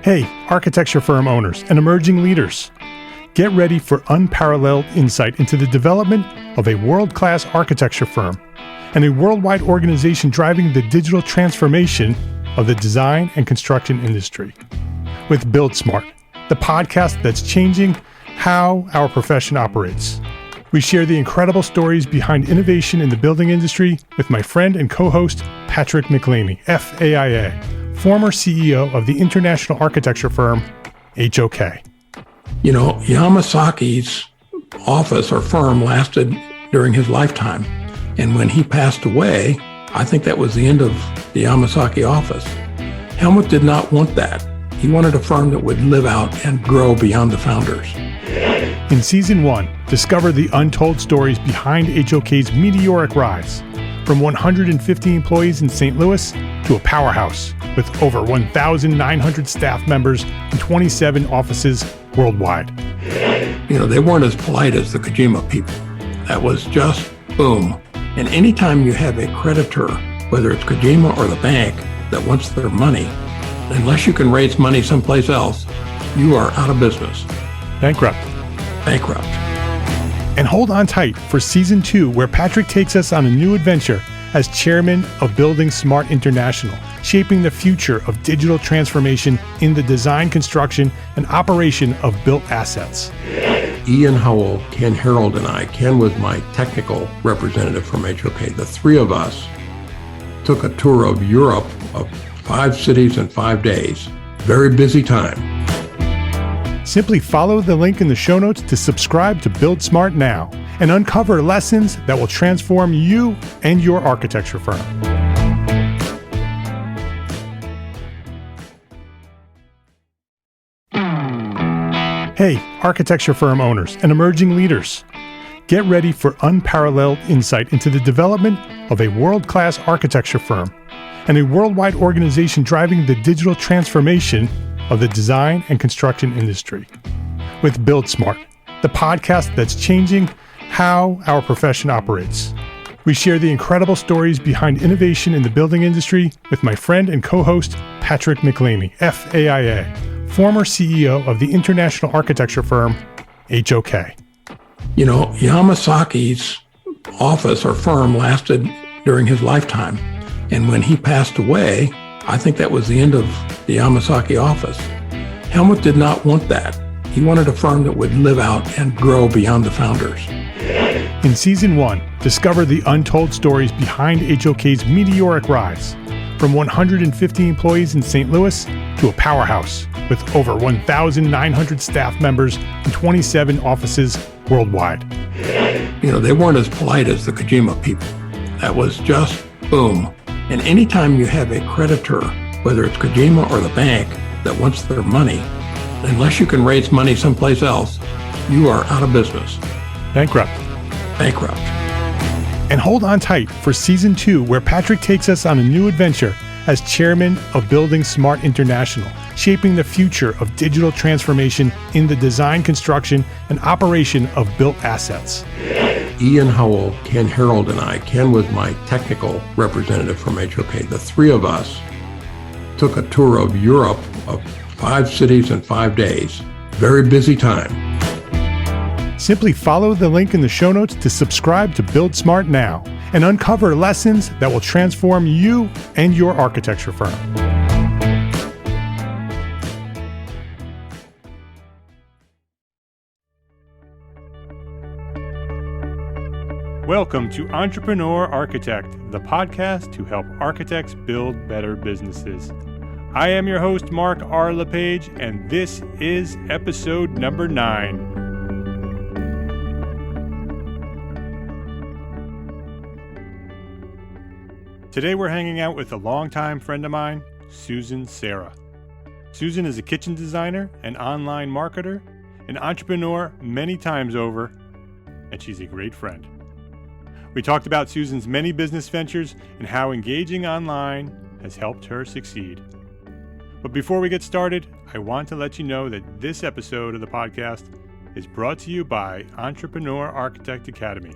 Hey, architecture firm owners and emerging leaders. Get ready for unparalleled insight into the development of a world-class architecture firm and a worldwide organization driving the digital transformation of the design and construction industry. With Build Smart, the podcast that's changing how our profession operates. We share the incredible stories behind innovation in the building industry with my friend and co-host, Patrick McLeamy, FAIA, former CEO of the international architecture firm, HOK. You know, Yamasaki's office or firm lasted during his lifetime. And when he passed away, I think that was the end of the Yamasaki office. Helmut did not want that. He wanted a firm that would live out and grow beyond the founders. In Season 1, discover the untold stories behind HOK's meteoric rise, from 150 employees in St. Louis to a powerhouse with over 1,900 staff members and 27 offices worldwide. You know, they weren't as polite as the Kojima people. That was just boom. And anytime you have a creditor, whether it's Kojima or the bank, that wants their money, unless you can raise money someplace else, you are out of business. Bankrupt. And hold on tight for Season 2, where Patrick takes us on a new adventure as chairman of Building Smart International, shaping the future of digital transformation in the design, construction, and operation of built assets. Ian Howell, Ken Harold, and I, Ken was my technical representative from HOK. The three of us took a tour of Europe of 5 cities in 5 days. Very busy time. Simply follow the link in the show notes to subscribe to Build Smart now and uncover lessons that will transform you and your architecture firm. Hey, architecture firm owners and emerging leaders. Get ready for unparalleled insight into the development of a world-class architecture firm and a worldwide organization driving the digital transformation of the design and construction industry. With Build Smart, the podcast that's changing how our profession operates. We share the incredible stories behind innovation in the building industry with my friend and co-host, Patrick McLeamy, FAIA, former CEO of the international architecture firm, HOK. You know, Yamasaki's office or firm lasted during his lifetime. And when he passed away, I think that was the end of the Yamasaki office. Helmut did not want that. He wanted a firm that would live out and grow beyond the founders. In Season 1, discover the untold stories behind HOK's meteoric rise, from 150 employees in St. Louis to a powerhouse with over 1,900 staff members and 27 offices worldwide. You know, they weren't as polite as the Kojima people. That was just boom. And anytime you have a creditor, whether it's Kojima or the bank, that wants their money, unless you can raise money someplace else, you are out of business. Bankrupt. And hold on tight for Season 2, where Patrick takes us on a new adventure as chairman of Building Smart International, shaping the future of digital transformation in the design, construction, and operation of built assets. Ian Howell, Ken Harold, and I, Ken was my technical representative from HOK. The three of us took a tour of Europe of 5 cities in 5 days. Very busy time. Simply follow the link in the show notes to subscribe to Build Smart now and uncover lessons that will transform you and your architecture firm. Welcome to Entrepreneur Architect, the podcast to help architects build better businesses. I am your host, Mark R. LePage, and this is episode number 9. Today we're hanging out with a longtime friend of mine, Susan Serra. Susan is a kitchen designer, an online marketer, an entrepreneur many times over, and she's a great friend. We talked about Susan's many business ventures and how engaging online has helped her succeed. But before we get started, I want to let you know that this episode of the podcast is brought to you by Entrepreneur Architect Academy.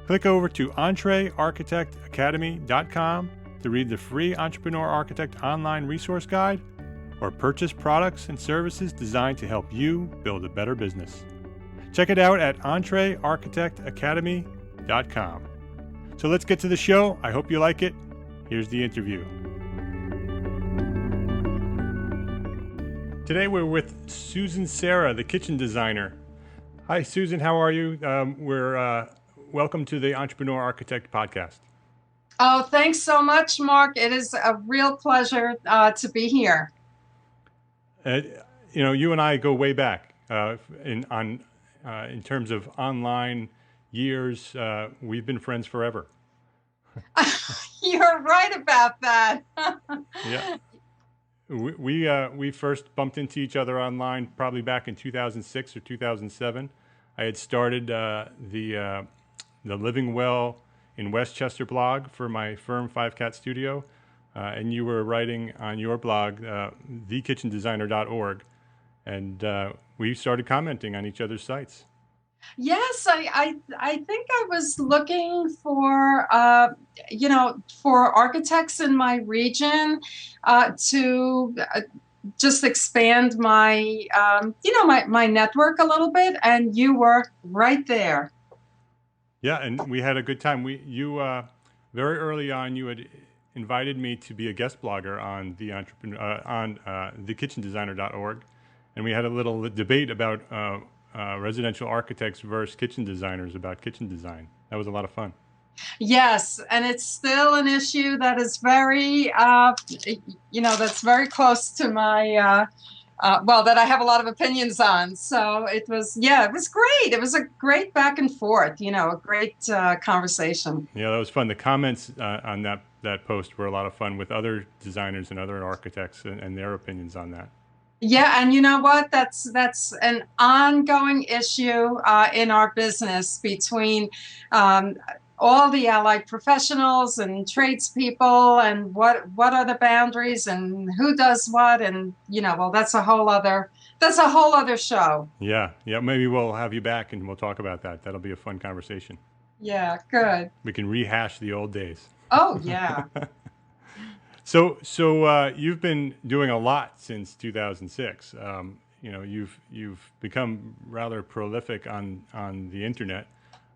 Click over to entrearchitectacademy.com to read the free Entrepreneur Architect online resource guide or purchase products and services designed to help you build a better business. Check it out at EntreArchitectAcademy.com. So let's get to the show. I hope you like it. Here's the interview. Today we're with Susan Serra, the kitchen designer. Hi, Susan. How are you? Welcome to the Entrepreneur Architect podcast. Oh, thanks so much, Mark. It is a real pleasure to be here. You and I go way back in terms of online years. We've been friends forever. You're right about that. Yeah. We first bumped into each other online probably back in 2006 or 2007. I had started the Living Well in Westchester blog for my firm 5Cat Studio, and you were writing on your blog, thekitchendesigner.org, and we started commenting on each other's sites. Yes, I think I was looking for for architects in my region to just expand my my network a little bit, and you were right there. Yeah, and we had a good time. You very early on, you had invited me to be a guest blogger on thekitchendesigner.org, and we had a little debate about residential architects versus kitchen designers about kitchen design. That was a lot of fun. Yes, and it's still an issue that is very, that's very close to my, that I have a lot of opinions on. So it was great. It was a great back and forth, a great conversation. Yeah, that was fun. The comments on that post were a lot of fun with other designers and other architects and their opinions on that. Yeah, and you know what? That's an ongoing issue in our business between all the allied professionals and tradespeople, and what are the boundaries and who does what, and that's a whole other show. Yeah, maybe we'll have you back and we'll talk about that. That'll be a fun conversation. Yeah, good. We can rehash the old days. Oh yeah. So you've been doing a lot since 2006. You've become rather prolific on the internet,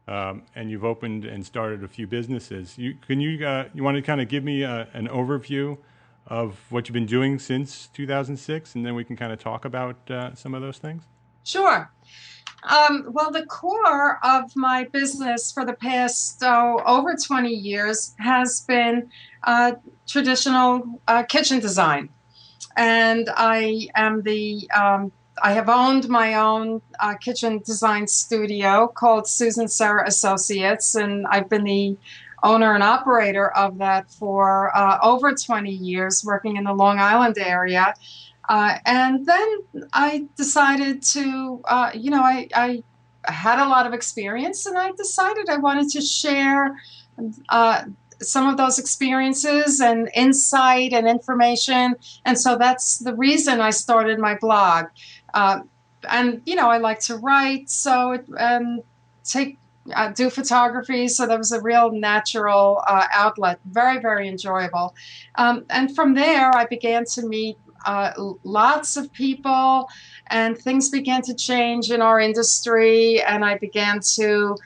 and you've opened and started a few businesses. You want to kind of give me an overview of what you've been doing since 2006, and then we can kind of talk about some of those things? Sure. Well, the core of my business for the past over 20 years has been traditional kitchen design, and I have owned my own kitchen design studio called Susan Serra Associates, and I've been the owner and operator of that for over 20 years, working in the Long Island area. And then I decided to, I had a lot of experience, and I decided I wanted to share some of those experiences and insight and information. And so that's the reason I started my blog. I like to write, do photography. So that was a real natural outlet, very, very enjoyable. And from there, I began to meet lots of people, and things began to change in our industry, and I began to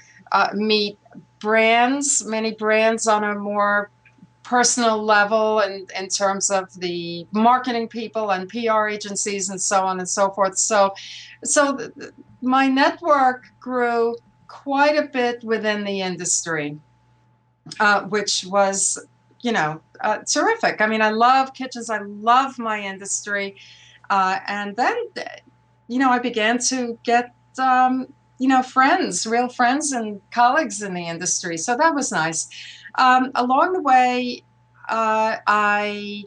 meet many brands on a more personal level, and in terms of the marketing people and PR agencies and so on and so forth. So my network grew quite a bit within the industry, which was terrific. I mean, I love kitchens. I love my industry. And then, I began to get, friends, real friends and colleagues in the industry. So that was nice. Along the way, I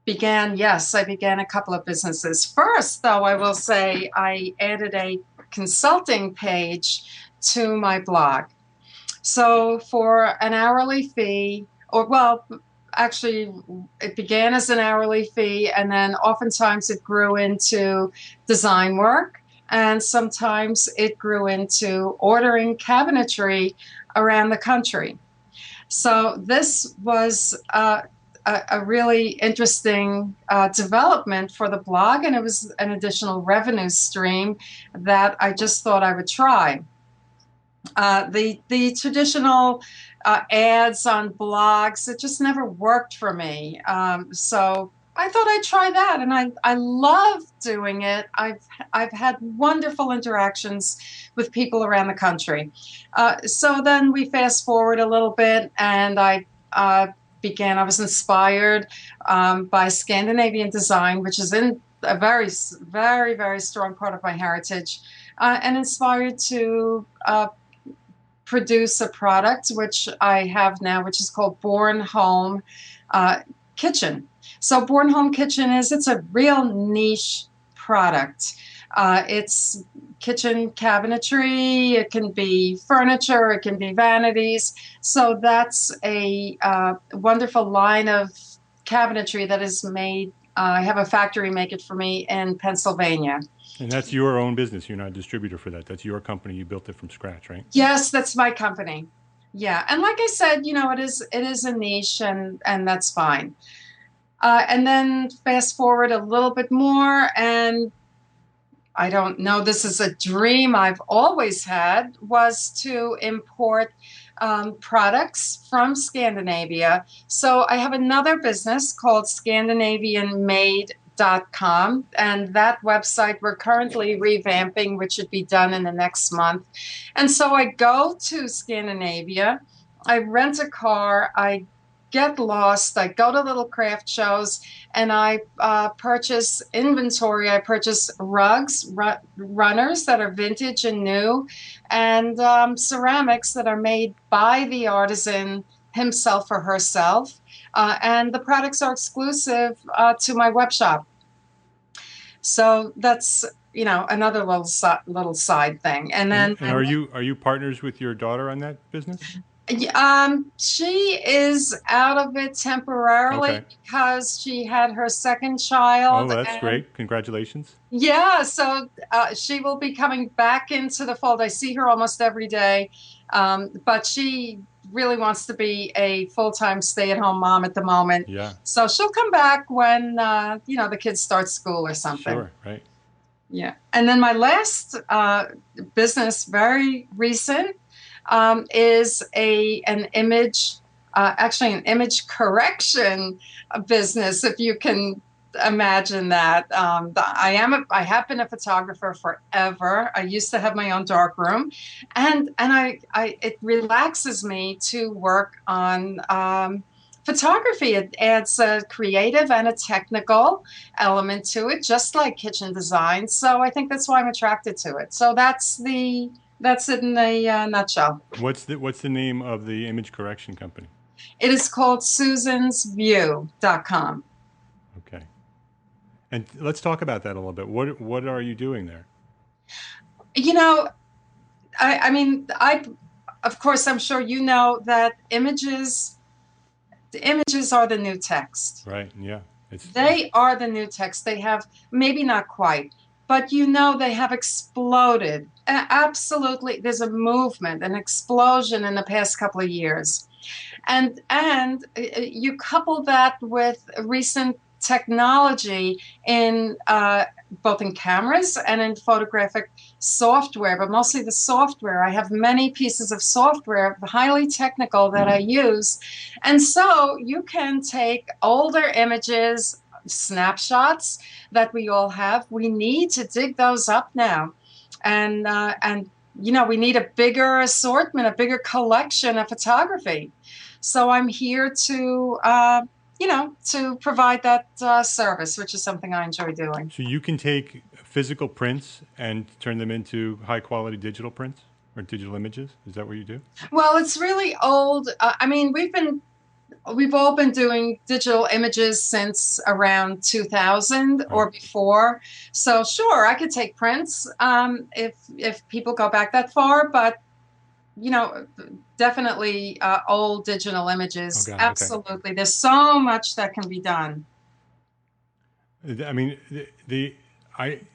began a couple of businesses. First, though, I will say I added a consulting page to my blog. So for an hourly fee, actually, it began as an hourly fee, and then oftentimes it grew into design work, and sometimes it grew into ordering cabinetry around the country. So this was a really interesting development for the blog, and it was an additional revenue stream that I just thought I would try. The traditional ads on blogs, it just never worked for me. So I thought I'd try that, and I love doing it. I've had wonderful interactions with people around the country. So then we fast forward a little bit, and I was inspired by Scandinavian design, which is in a very, very, very strong part of my heritage, and inspired to produce a product which I have now, which is called Born Home Kitchen. So Born Home Kitchen it's a real niche product. It's kitchen cabinetry, it can be furniture, it can be vanities. So that's a wonderful line of cabinetry that is made. I have a factory make it for me in Pennsylvania. And that's your own business. You're not a distributor for that. That's your company. You built it from scratch, right? Yes, that's my company. Yeah, and like I said, it is a niche, and that's fine. And then fast forward a little bit more, and I don't know, this is a dream I've always had, was to import products from Scandinavia. So I have another business called ScandinavianMade.com, and that website we're currently revamping, which should be done in the next month. And so I go to Scandinavia, I rent a car, I get lost, I go to little craft shows, and I purchase inventory. I purchase rugs, runners that are vintage and new, and ceramics that are made by the artisan himself or herself. And the products are exclusive to my web shop. So that's another little side thing. And then, and are you partners with your daughter on that business? She is out of it temporarily because she had her second child. Oh, that's great. Congratulations. Yeah, so she will be coming back into the fold. I see her almost every day, but she really wants to be a full-time stay-at-home mom at the moment. Yeah. So she'll come back when, the kids start school or something. Sure, right. Yeah. And then my last business, very recent, is an image correction business, if you can imagine that. I have been a photographer forever. I used to have my own darkroom, and it relaxes me to work on photography. It adds a creative and a technical element to it, just like kitchen design. So I think that's why I'm attracted to it. So that's it in a nutshell. What's the name of the image correction company? It is called SusansView.com. Okay. And let's talk about that a little bit. What are you doing there? Of course, I'm sure you know that the images are the new text. Right, yeah. They are the new text. They have, maybe not quite, but they have exploded. Absolutely, there's a movement, an explosion in the past couple of years. And you couple that with recent technology in both in cameras and in photographic software, but mostly the software. I have many pieces of software, highly technical, that I use. And so you can take older images, snapshots that we all have. We need to dig those up now. And we need a bigger assortment, a bigger collection of photography. So I'm here to provide that service, which is something I enjoy doing. So you can take physical prints and turn them into high quality digital prints or digital images? Is that what you do? Well, it's really old. We've all been doing digital images since around 2000 or before. So sure, I could take prints if people go back that far, but definitely old digital images. Okay, absolutely. Okay. There's so much that can be done. I mean,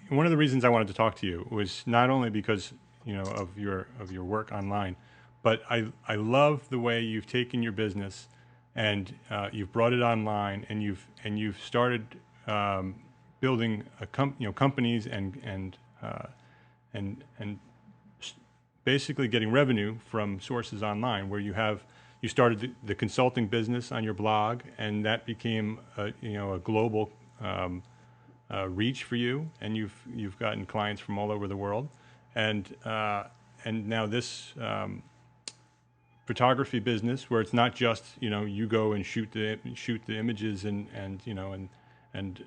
one of the reasons I wanted to talk to you was not only because of your work online, but I love the way you've taken your business and you've brought it online, and you've started building companies and basically getting revenue from sources online, where you started the consulting business on your blog, and that became a global reach for you, and you've gotten clients from all over the world, and now this photography business, where it's not just you go and shoot the images and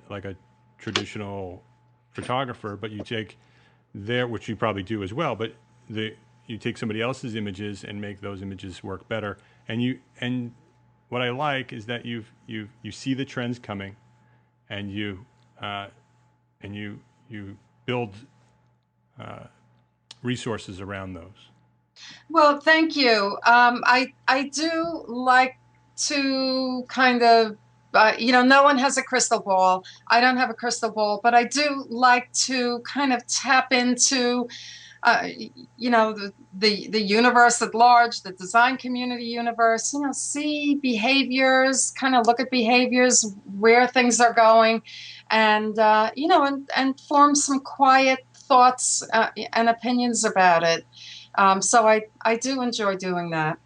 like a traditional photographer, but you take which you probably do as well, but you take somebody else's images and make those images work better. And what I like is that you see the trends coming, and you build resources around those. Well, thank you. I do like to kind of, no one has a crystal ball. I don't have a crystal ball, but I do like to kind of tap into, the universe at large, the design community universe. See behaviors, kind of look at behaviors, where things are going, and and form some quiet thoughts and opinions about it. So I do enjoy doing that.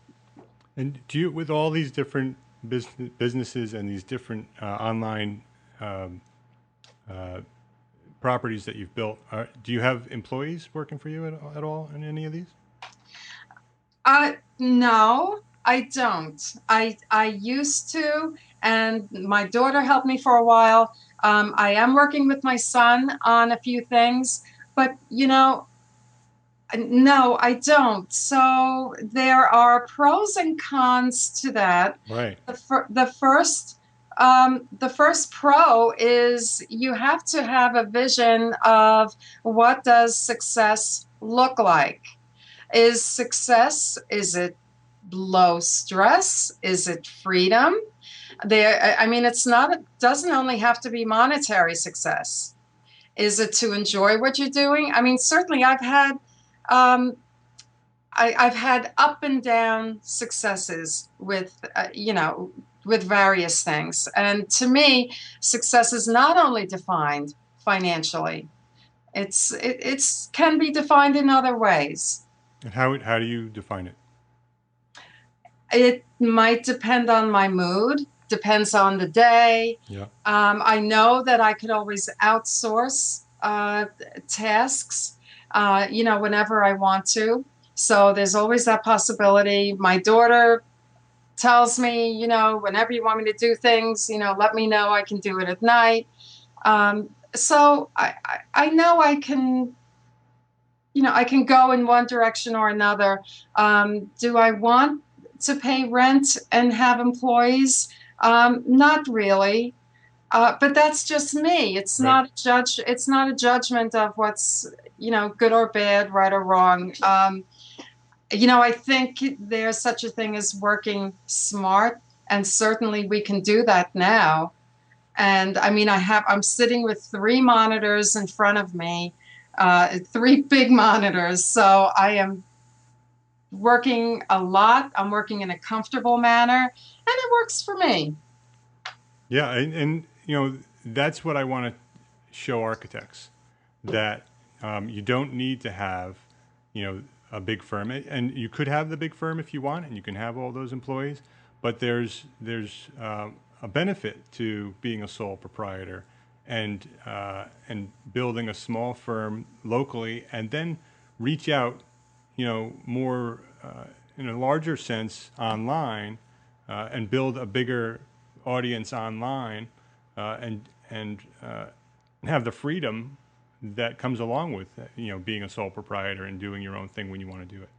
And do you, with all these different businesses and these different online properties that you've built, do you have employees working for you at all in any of these? No, I don't. I used to, and my daughter helped me for a while. I am working with my son on a few things, but no, I don't. So there are pros and cons to that. Right. The first pro is you have to have a vision of what does success look like. Is it low stress? Is it freedom? It doesn't only have to be monetary success. Is it to enjoy what you're doing? Certainly I've had up and down successes with various things. And to me, success is not only defined financially. It can be defined in other ways. And how do you define it? It might depend on my mood, depends on the day. Yeah. I know that I could always outsource tasks, whenever I want to. So there's always that possibility. My daughter tells me, whenever you want me to do things, let me know. I can do it at night. So I know I can, I can go in one direction or another. Do I want to pay rent and have employees? Not really. But that's just me. It's right. It's not a judgment of what's, good or bad, right or wrong. I think there's such a thing as working smart, and certainly we can do that now. And I'm sitting with 3 monitors in front of me, 3 big monitors. So I am working a lot. I'm working in a comfortable manner, and it works for me. Yeah, and that's what I want to show architects, that you don't need to have, a big firm, and you could have the big firm if you want, and you can have all those employees, but there's a benefit to being a sole proprietor and building a small firm locally, and then reach out, more in a larger sense online, and build a bigger audience online, and have the freedom that comes along with being a sole proprietor and doing your own thing when you want to do it.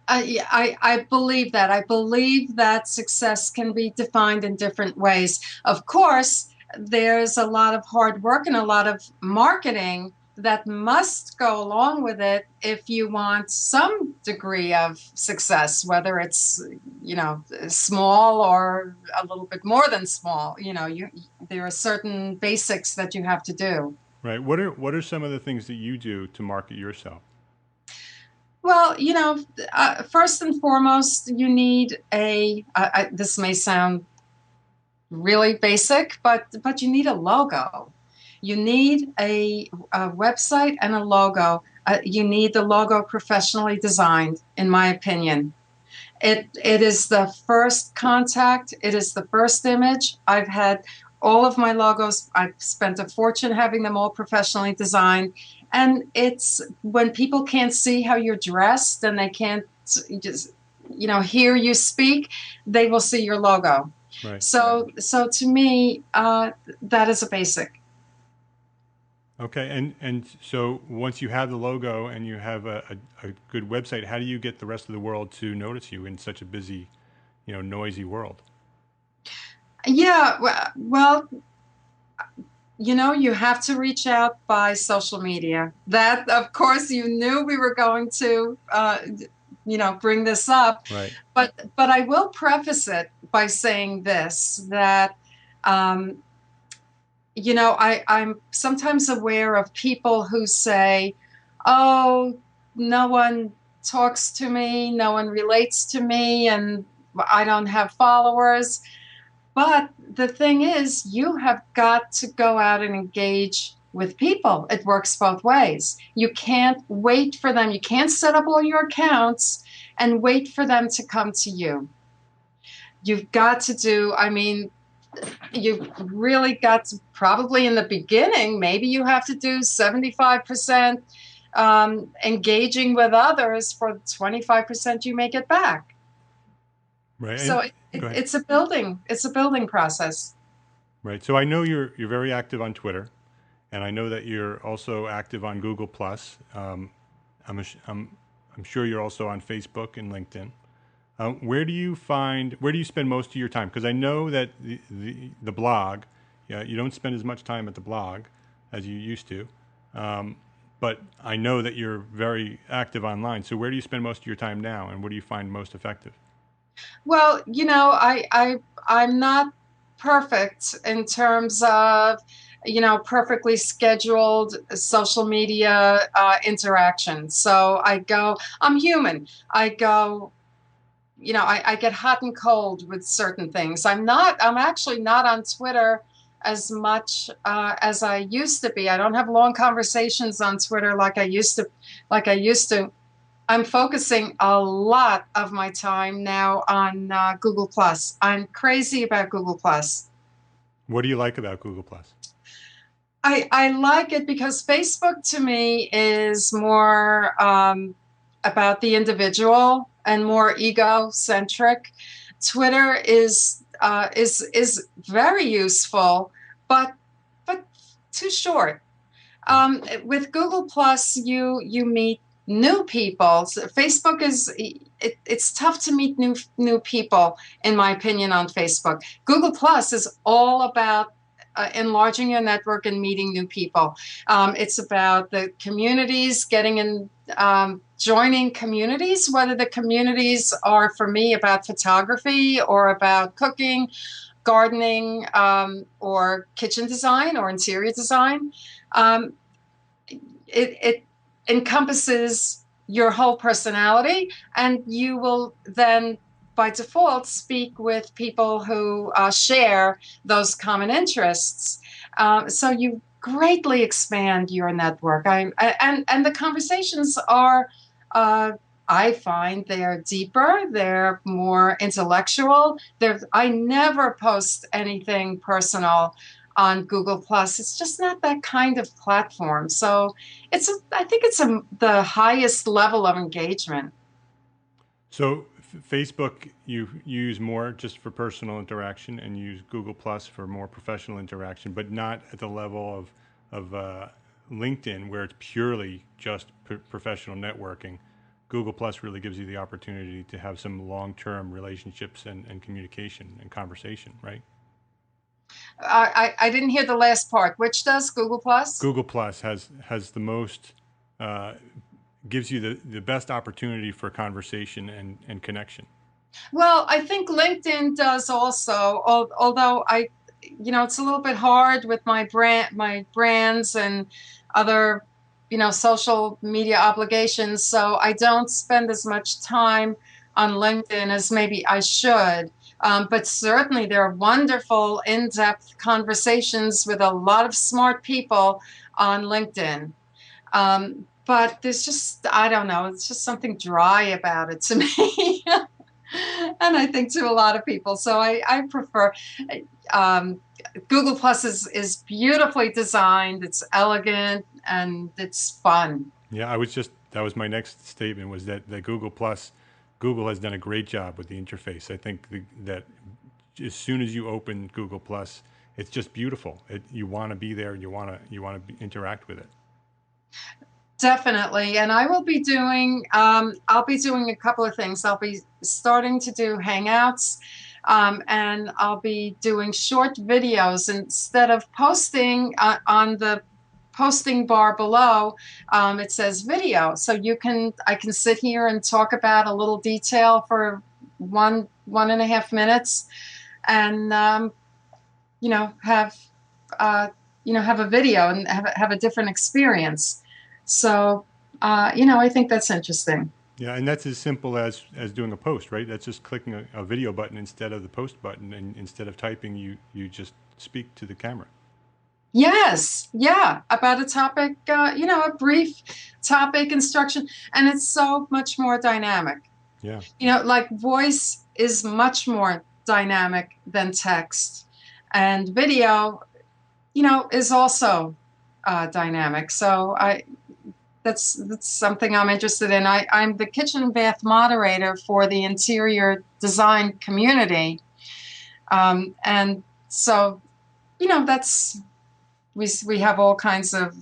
I believe that. I believe that success can be defined in different ways. Of course, there's a lot of hard work and a lot of marketing that must go along with it if you want some degree of success, whether it's, small or a little bit more than small. There are certain basics that you have to do. Right. What are some of the things that you do to market yourself? Well, first and foremost, you need this may sound really basic, but you need a logo. You need a website and a logo. You need the logo professionally designed, in my opinion. It is the first contact. It is the first image. I've had all of my logos. I've spent a fortune having them all professionally designed. And it's when people can't see how you're dressed and they can't just, hear you speak, they will see your logo. Right. So to me, that is a basic. Okay, and so once you have the logo and you have a good website, how do you get the rest of the world to notice you in such a busy, noisy world? Yeah, well, you have to reach out by social media. That, of course, you knew we were going to, bring this up. Right. But I will preface it by saying this, that, I'm sometimes aware of people who say, oh, no one talks to me, no one relates to me, and I don't have followers. But the thing is, you have got to go out and engage with people. It works both ways. You can't wait for them. You can't set up all your accounts and wait for them to come to you. You've got to you've really got to, probably in the beginning, maybe you have to do 75% engaging with others for 25% you may get back. Right. So Go ahead. it's a building process. Right. So I know you're very active on Twitter, and I know that you're also active on Google Plus. I'm sure you're also on Facebook and LinkedIn. Where do you spend most of your time? Because I know that the blog, you don't spend as much time at the blog as you used to, but I know that you're very active online. So where do you spend most of your time now, and what do you find most effective? Well, I'm not perfect in terms of, perfectly scheduled social media interaction. So I'm human. I go, I get hot and cold with certain things. I'm actually not on Twitter as much as I used to be. I don't have long conversations on Twitter like I used to. I'm focusing a lot of my time now on Google Plus. I'm crazy about Google Plus. What do you like about Google Plus? I like it because Facebook to me is more about the individual and more egocentric. Twitter is very useful, but too short. With Google Plus, you meet new people. So Facebook it's tough to meet new people, in my opinion, on Facebook. Google Plus is all about enlarging your network and meeting new people. It's about the communities, getting in, joining communities, whether the communities are, for me, about photography or about cooking, gardening, or kitchen design or interior design. Um, it encompasses your whole personality, and you will then by default speak with people who share those common interests. So you greatly expand your network. And the conversations are, I find, they're deeper, they're more intellectual. I never post anything personal on Google Plus. It's just not that kind of platform. So I think it's the highest level of engagement. So Facebook you use more just for personal interaction, and use Google Plus for more professional interaction, but not at the level of LinkedIn, where it's purely just professional networking. Google Plus really gives you the opportunity to have some long-term relationships and communication and conversation, right? I didn't hear the last part. Which does Google Plus? Google Plus has the most, gives you the best opportunity for conversation and connection. Well, I think LinkedIn does also, although it's a little bit hard with my brands and other, social media obligations, so I don't spend as much time on LinkedIn as maybe I should. But certainly there are wonderful in-depth conversations with a lot of smart people on LinkedIn. But there's just, I don't know, it's just something dry about it to me. And I think to a lot of people. So I prefer Google Plus is beautifully designed, it's elegant, and it's fun. Yeah, that was my next statement, was that Google has done a great job with the interface. I think that as soon as you open Google Plus, it's just beautiful. You want to be there, and you want to interact with it. Definitely, and I'll be doing a couple of things. I'll be starting to do Hangouts, and I'll be doing short videos instead of posting on the posting bar below. It says video, so I can sit here and talk about a little detail for 1.5 minutes, and have a video and have a different experience. So, I think that's interesting. Yeah, and that's as simple as doing a post, right? That's just clicking a video button instead of the post button, and instead of typing, you just speak to the camera. Yes, yeah, about a topic, a brief topic instruction, and it's so much more dynamic. Yeah. Like voice is much more dynamic than text, and video, is also dynamic. So that's something I'm interested in. I'm the kitchen and bath moderator for the interior design community. And so, that's, we have all kinds of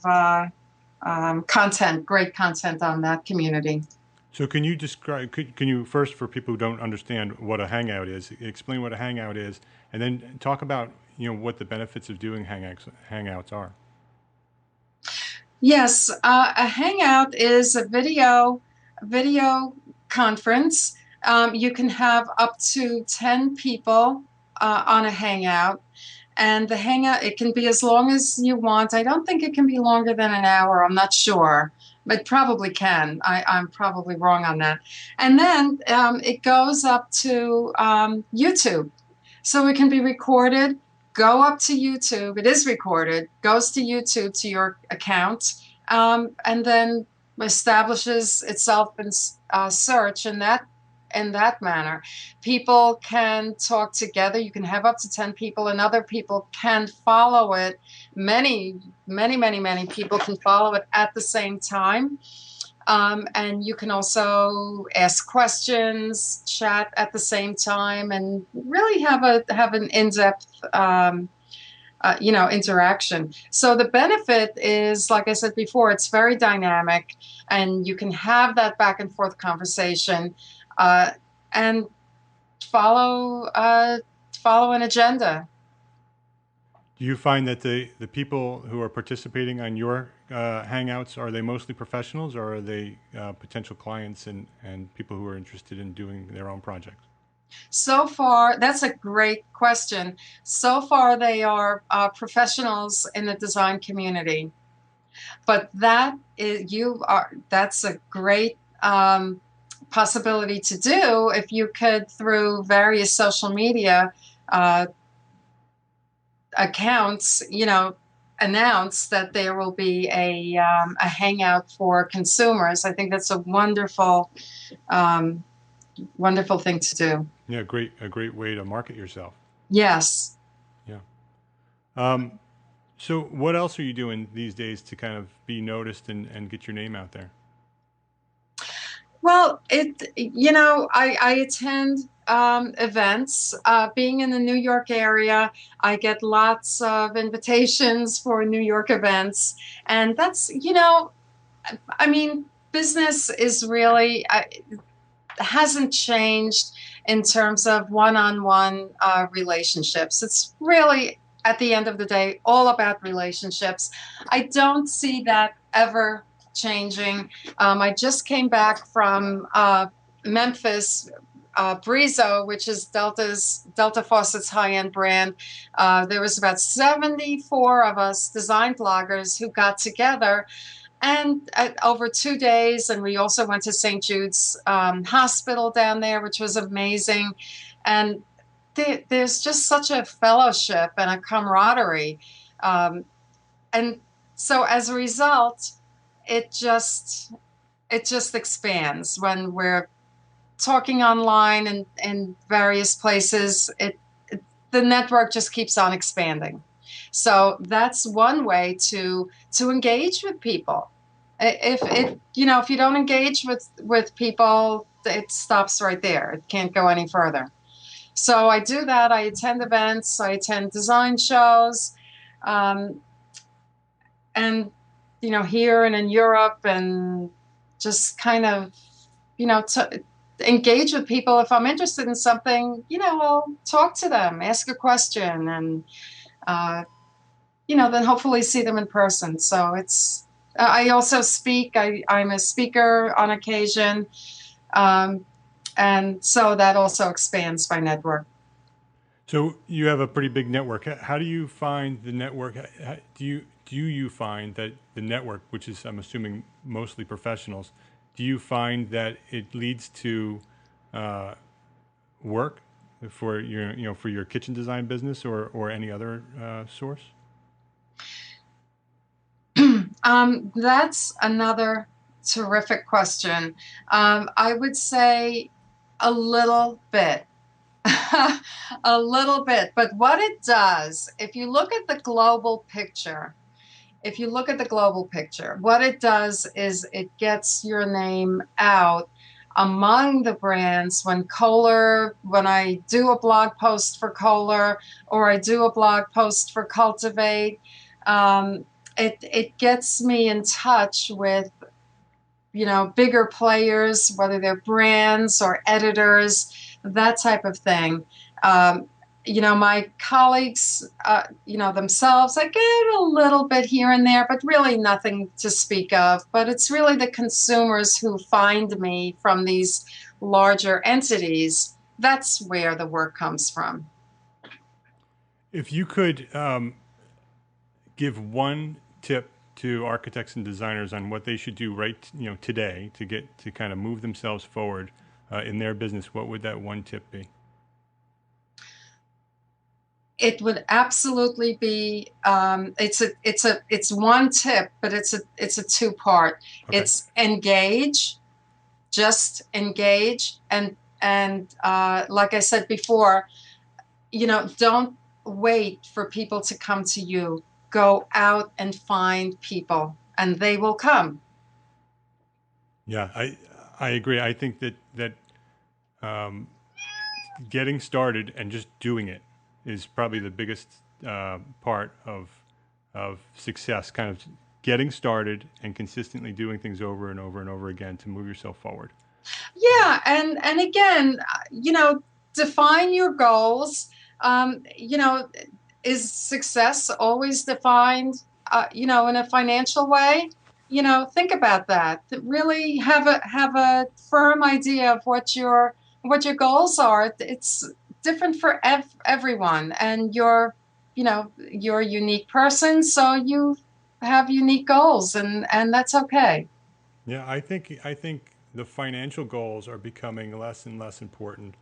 great content on that community. So can you describe, can you first, for people who don't understand what a Hangout is, explain what a Hangout is, and then talk about, what the benefits of doing Hangouts are? Yes, a Hangout is a video conference. You can have up to 10 people on a Hangout, and the Hangout, it can be as long as you want. I don't think it can be longer than an hour. I'm not sure, but probably can. I'm probably wrong on that. And then it goes up to YouTube, so it can be recorded. Go up to YouTube. It is recorded, goes to YouTube, to your account, and then establishes itself in search in that manner. People can talk together. You can have up to 10 people, and other people can follow it. Many people can follow it at the same time. And you can also ask questions, chat at the same time, and really have an in-depth interaction. So the benefit is, like I said before, it's very dynamic, and you can have that back and forth conversation and follow an agenda. Do you find that the people who are participating on your Hangouts, are they mostly professionals, or are they potential clients and people who are interested in doing their own projects? So far, that's a great question. So far, they are professionals in the design community. But that's a great possibility to do if you could, through various social media accounts, announce that there will be a Hangout for consumers. I think that's a wonderful thing to do. Yeah, a great way to market yourself. Yes. Yeah. So what else are you doing these days to kind of be noticed and get your name out there? Well, I attend events. Being in the New York area, I get lots of invitations for New York events. And that's, business is really, hasn't changed in terms of one-on-one relationships. It's really, at the end of the day, all about relationships. I don't see that ever changing. I just came back from Memphis, Brizo, which is Delta Faucet's high-end brand. There was about 74 of us design bloggers who got together, and over 2 days. And we also went to St. Jude's Hospital down there, which was amazing. And there's just such a fellowship and a camaraderie. Um, and so as a result, it just it just expands when we're talking online and in various places. The network just keeps on expanding. So that's one way to engage with people. If you don't engage with people, it stops right there. It can't go any further. So I do that. I attend events. I attend design shows, um, and here and in Europe, and just kind of to engage with people. If I'm interested in something, I'll talk to them, ask a question, and uh, then hopefully see them in person. So it's. I also speak. I'm a speaker on occasion, um, and so that also expands my network. So you have a pretty big network. How do you find the network? Do you find that the network, which is I'm assuming mostly professionals, do you find that it leads to work for your kitchen design business or any other source? That's another terrific question. I would say a little bit. A little bit. But what it does, if you look at the global picture, what it does is it gets your name out among the brands. When I do a blog post for Kohler, or I do a blog post for Cultivate, it gets me in touch with bigger players, whether they're brands or editors, that type of thing. My colleagues, themselves, I get a little bit here and there, but really nothing to speak of. But it's really the consumers who find me from these larger entities. That's where the work comes from. If you could give one tip to architects and designers on what they should do today to kind of move themselves forward in their business, what would that one tip be? It would absolutely be. It's one tip, but it's a two-part. Okay. It's engage, just engage, and like I said before, don't wait for people to come to you. Go out and find people, and they will come. Yeah, I agree. I think that getting started and just doing it is probably the biggest part of success. Kind of getting started and consistently doing things over and over and over again to move yourself forward. Yeah, and again, define your goals. Is success always defined, in a financial way? Think about that. Really have a firm idea of what your goals are. It's different for everyone, and you're a unique person, so you have unique goals, and that's okay. Yeah, I think the financial goals are becoming less and less important.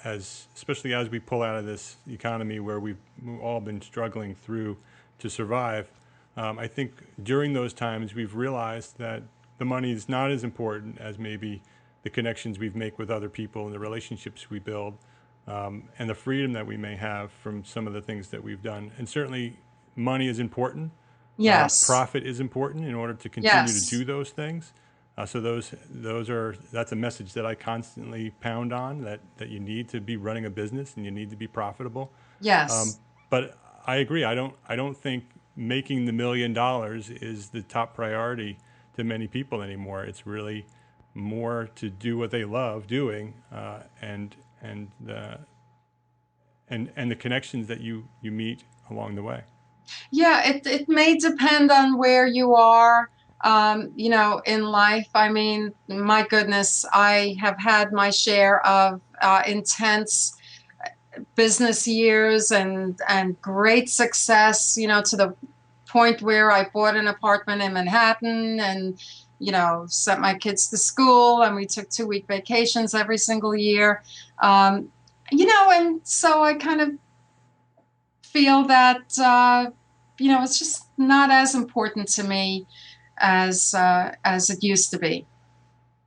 Especially as we pull out of this economy where we've all been struggling through to survive. I think during those times we've realized that the money is not as important as maybe the connections we make with other people and the relationships we build, and the freedom that we may have from some of the things that we've done. And certainly money is important. Yes. Profit is important in order to continue to do those things. So that's a message that I constantly pound on, that you need to be running a business and you need to be profitable. Yes. But I agree. I don't think making the $1 million is the top priority to many people anymore. It's really more to do what they love doing, and the connections that you meet along the way. Yeah, it may depend on where you are. In life. I mean, my goodness, I have had my share of intense business years and great success, to the point where I bought an apartment in Manhattan and, sent my kids to school, and we took 2-week vacations every single year. And so I kind of feel that, it's just not as important to me as it used to be.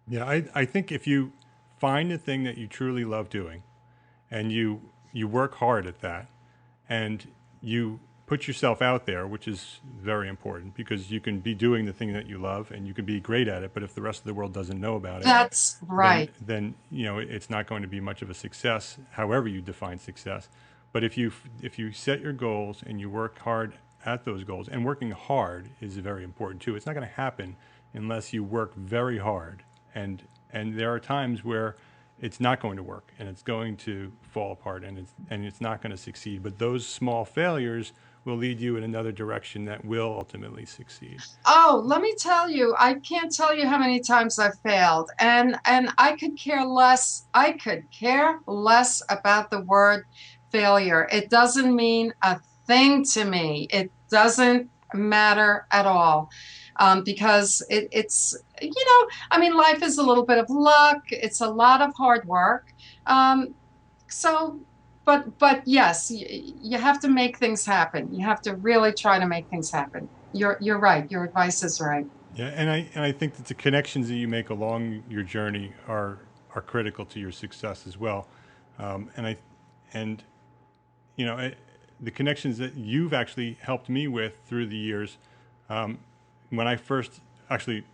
Yeah, I think if you find a thing that you truly love doing and you work hard at that and you put yourself out there, which is very important because you can be doing the thing that you love and you can be great at it, but if the rest of the world doesn't know about it, that's right. Then it's not going to be much of a success, however you define success. But if you set your goals and you work hard at those goals, and working hard is very important too. It's not going to happen unless you work very hard. And there are times where it's not going to work and it's going to fall apart and it's not going to succeed. But those small failures will lead you in another direction that will ultimately succeed. Oh, let me tell you, I can't tell you how many times I've failed, and I could care less. I could care less about the word failure. It doesn't mean a thing to me. It doesn't matter at all. Because it's, life is a little bit of luck. It's a lot of hard work. But yes, you have to make things happen. You have to really try to make things happen. You're right. Your advice is right. Yeah, and I think that the connections that you make along your journey are critical to your success as well. The connections that you've actually helped me with through the years. When I first, actually,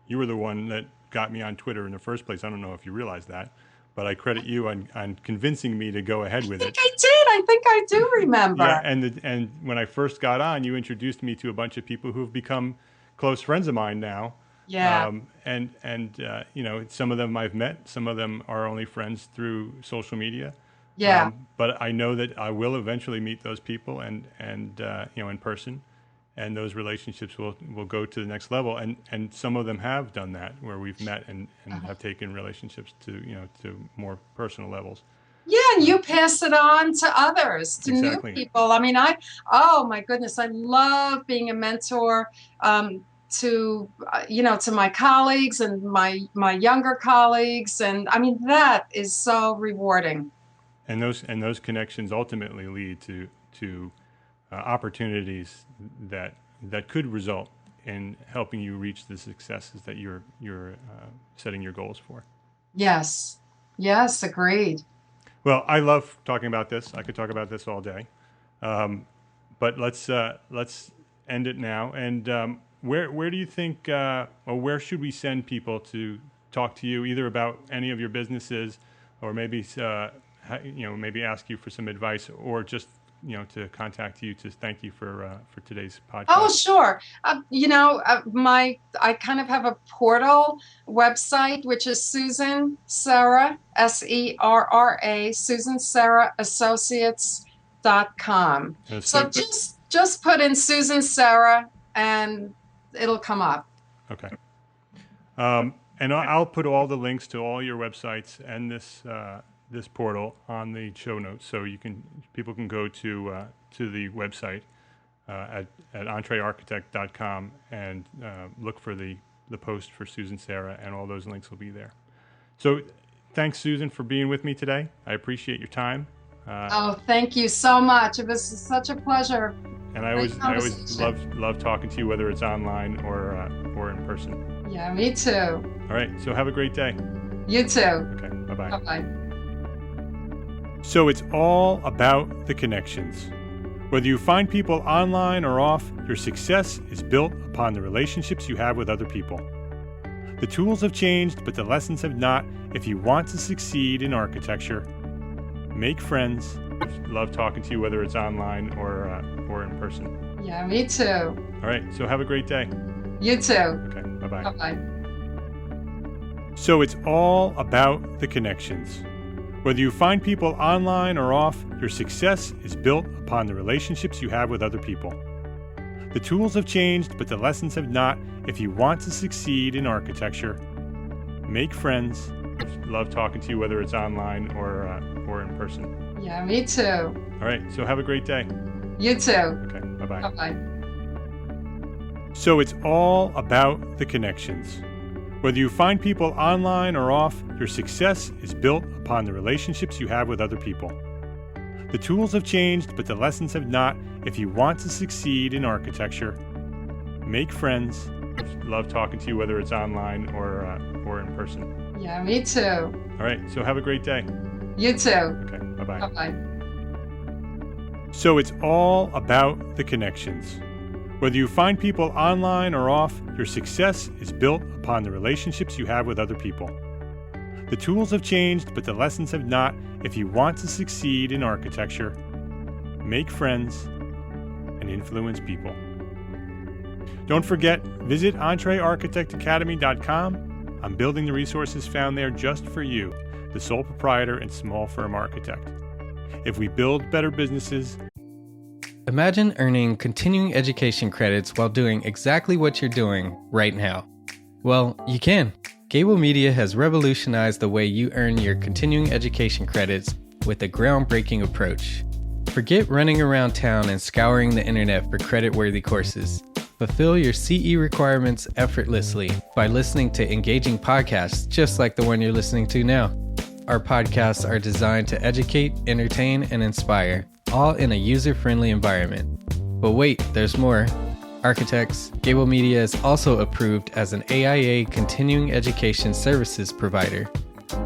you were the one that got me on Twitter in the first place. I don't know if you realize that, but I credit you on convincing me to go ahead with it. I did. I think I do remember. Yeah, and when I first got on, you introduced me to a bunch of people who have become close friends of mine now. Yeah. Some of them I've met. Some of them are only friends through social media. Yeah. But I know that I will eventually meet those people and in person. And those relationships will go to the next level, and some of them have done that, where we've met and have taken relationships to more personal levels. Yeah, and you pass it on to others, to Exactly. new people. I mean, oh my goodness, I love being a mentor to my colleagues and my younger colleagues, and I mean that is so rewarding. And those connections ultimately lead to opportunities that could result in helping you reach the successes that you're setting your goals for. Yes, agreed. Well, I love talking about this. I could talk about this all day, but let's end it now. And where do you think, or where should we send people to talk to you, either about any of your businesses, or maybe maybe ask you for some advice, or just to contact you to thank you for today's podcast? Oh, sure. I kind of have a portal website, which is Susan Serra, Serra, Susan Serra Associates.com. So just put in Susan Serra and it'll come up. Okay. And I'll put all the links to all your websites and this portal on the show notes, so people can go to the website at entrearchitect.com and look for the post for Susan Serra, and all those links will be there. So thanks, Susan, for being with me today. I appreciate your time. Thank you so much. It was such a pleasure. And I always love talking to you, whether it's online or in person. Yeah, me too. All right, so have a great day. You too. Okay, bye-bye. Bye-bye. So it's all about the connections. Whether you find people online or off, your success is built upon the relationships you have with other people. The tools have changed, but the lessons have not. If you want to succeed in architecture, make friends. Love talking to you, whether it's online or in person. Yeah, me too. All right, so have a great day. You too. Okay, bye-bye. Bye-bye. So it's all about the connections. Whether you find people online or off, your success is built upon the relationships you have with other people. The tools have changed, but the lessons have not. If you want to succeed in architecture, make friends. Love talking to you, whether it's online or in person. Yeah, me too. All right, so have a great day. You too. Okay, bye-bye. Bye-bye. So it's all about the connections. Whether you find people online or off, your success is built upon the relationships you have with other people. The tools have changed, but the lessons have not. If you want to succeed in architecture, make friends. Love talking to you, whether it's online or in person. Yeah, me too. All right, so have a great day. You too. Okay, bye-bye. Bye-bye. So it's all about the connections. Whether you find people online or off, your success is built upon the relationships you have with other people. The tools have changed, but the lessons have not. If you want to succeed in architecture, make friends and influence people. Don't forget, visit EntreArchitectAcademy.com. I'm building the resources found there just for you, the sole proprietor and small firm architect. If we build better businesses. Imagine earning continuing education credits while doing exactly what you're doing right now. Well, you can. Gable Media has revolutionized the way you earn your continuing education credits with a groundbreaking approach. Forget running around town and scouring the internet for credit-worthy courses. Fulfill your CE requirements effortlessly by listening to engaging podcasts just like the one you're listening to now. Our podcasts are designed to educate, entertain, and inspire, all in a user-friendly environment. But wait, there's more. Architects, Gable Media is also approved as an AIA continuing education services provider.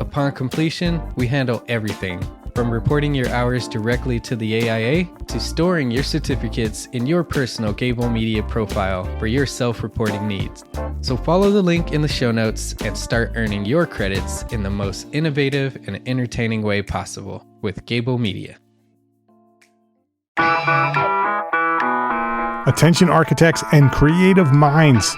Upon completion, we handle everything, from reporting your hours directly to the AIA to storing your certificates in your personal Gable Media profile for your self-reporting needs. So follow the link in the show notes and start earning your credits in the most innovative and entertaining way possible with Gable Media. Attention architects and creative minds,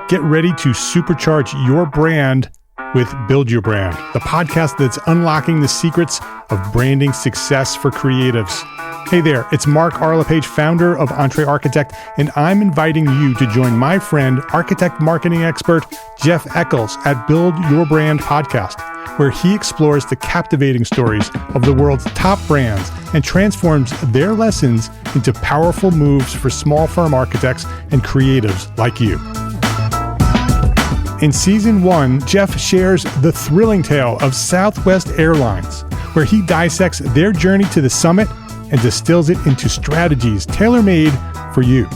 get ready to supercharge your brand with Build Your Brand, the podcast that's unlocking the secrets of branding success for creatives. Hey there, it's Mark Arlepage, founder of Entre Architect, and I'm inviting you to join my friend, architect marketing expert Jeff Eccles at Build Your Brand podcast, where he explores the captivating stories of the world's top brands and transforms their lessons into powerful moves for small firm architects and creatives like you. In Season 1, Jeff shares the thrilling tale of Southwest Airlines, where he dissects their journey to the summit and distills it into strategies tailor-made for you.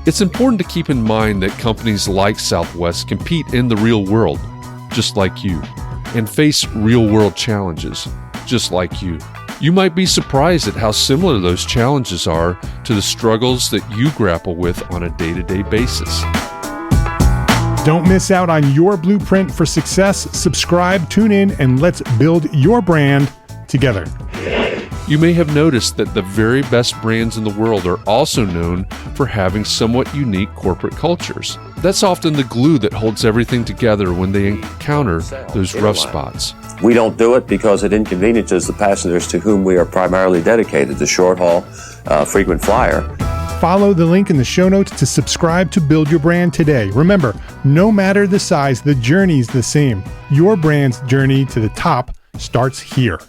It's important to keep in mind that companies like Southwest compete in the real world, just like you, and face real-world challenges, just like you. You might be surprised at how similar those challenges are to the struggles that you grapple with on a day-to-day basis. Don't miss out on your blueprint for success. Subscribe, tune in, and let's build your brand together. You may have noticed that the very best brands in the world are also known for having somewhat unique corporate cultures. That's often the glue that holds everything together when they encounter those rough spots. We don't do it because it inconveniences the passengers to whom we are primarily dedicated, the short haul, frequent flyer. Follow the link in the show notes to subscribe to Build Your Brand today. Remember, no matter the size, the journey's the same. Your brand's journey to the top starts here.